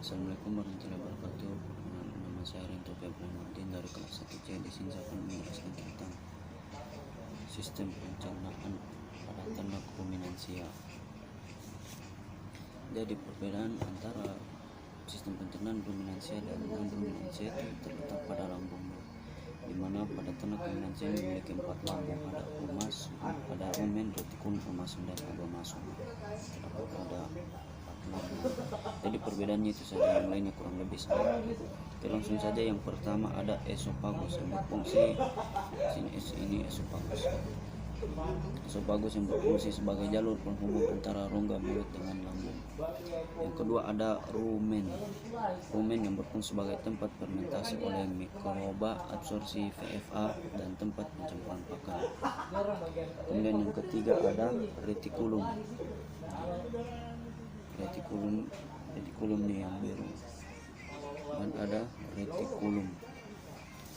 Assalamualaikum warahmatullahi wabarakatuh. Nama saya Rinto Februari dari kelas 1C. Di sini saya akan menjelaskan tentang sistem pencernaan pada ternak ruminansia. Jadi perbedaan antara sistem pencernaan ruminansia dan non-ruminansia itu terletak pada lambungnya, di mana pada ternak ruminansia memiliki 4 lambung, ada umas, ada rumen, retikulum, omasum, dan abomasum. Terdapat ada 4 lambung. Jadi perbedaannya itu saja, yang lainnya kurang lebih sama. Oke, langsung saja. Yang pertama ada esophagus yang berfungsi ini esophagus. Esophagus yang berfungsi sebagai jalur penghubung antara rongga mulut dengan lambung. Yang kedua ada rumen. Rumen yang berfungsi sebagai tempat fermentasi oleh mikroba, absorpsi VFA, dan tempat pencampuran pakan. Kemudian yang ketiga ada retikulum. Retikulum nih yang biru. Dan ada retikulum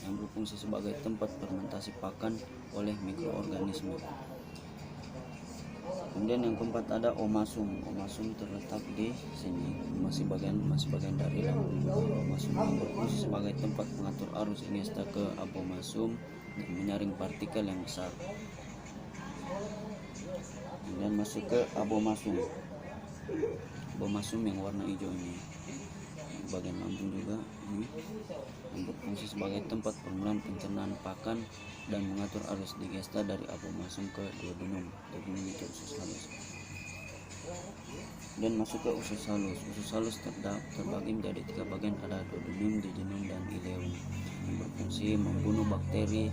yang berfungsi sebagai tempat fermentasi pakan oleh mikroorganisme. Kemudian yang keempat ada omasum. Omasum terletak di sini, masih bagian dari lambung. Omasum yang berfungsi sebagai tempat mengatur arus iniesta ke abomasum dan menyaring partikel yang besar. Kemudian masuk ke abomasum. Abomasum yang warna hijau ini, bagian lambung juga ini, yang berfungsi sebagai tempat permulaan pencernaan pakan dan mengatur arus digesta dari abomasum ke duodenum. Duodenum itu usus halus. Dan masuk ke usus halus. Usus halus terbagi menjadi 3 bagian, ada duodenum, jejunum, dan ileum, yang berfungsi membunuh bakteri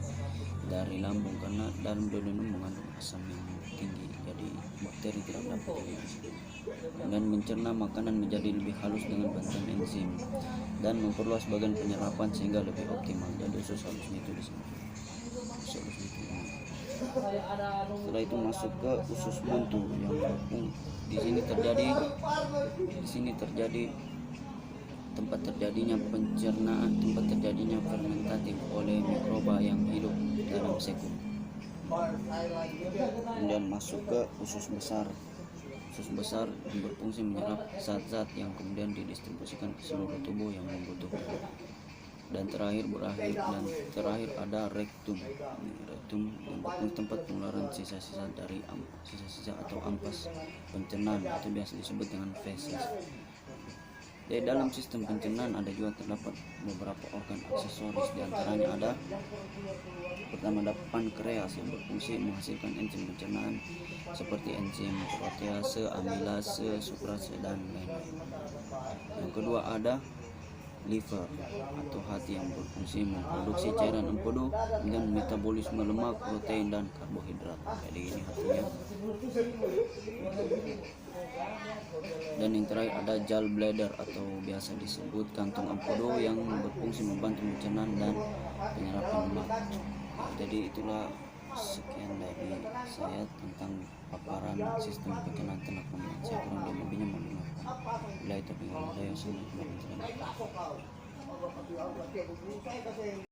dari lambung karena dalam duodenum mengandung asam yang tinggi, jadi bakteri tidak dapat hidup. Dan mencerna makanan menjadi lebih halus dengan bantuan enzim dan memperluas bagian penyerapan sehingga lebih optimal. Jadi usus halusnya itu di sini. Setelah itu masuk ke usus buntu yang di sini terjadi tempat terjadinya pencernaan, tempat terjadinya fermentatif oleh mikroba yang hidup dalam sekum. Kemudian masuk ke usus besar. Usus besar yang berfungsi menyerap zat-zat yang kemudian didistribusikan ke seluruh tubuh yang membutuhkan. Dan terakhir ada rektum. Rektum yang berfungsi tempat pengeluaran sisa-sisa dari sisa-sisa atau ampas pencernaan, atau biasa disebut dengan feses. Di dalam sistem pencernaan ada juga terdapat beberapa organ aksesoris, diantaranya ada pertama ada pankreas yang berfungsi menghasilkan enzim pencernaan seperti enzim protease, amilase, sukrase, dan lain-lain. Yang kedua ada liver atau hati yang berfungsi memproduksi cairan empedu dengan metabolisme lemak, protein, dan karbohidrat. Jadi ini hatinya. Dan yang terakhir ada gallbladder atau biasa disebut kantung empedu yang berfungsi membantu pencernaan dan penyerapan lemak. Jadi itulah sekian dari saya tentang paparan sistem pencernaan ternak ruminansia. Kurang lebihnya mohon maaf. Bila itu saya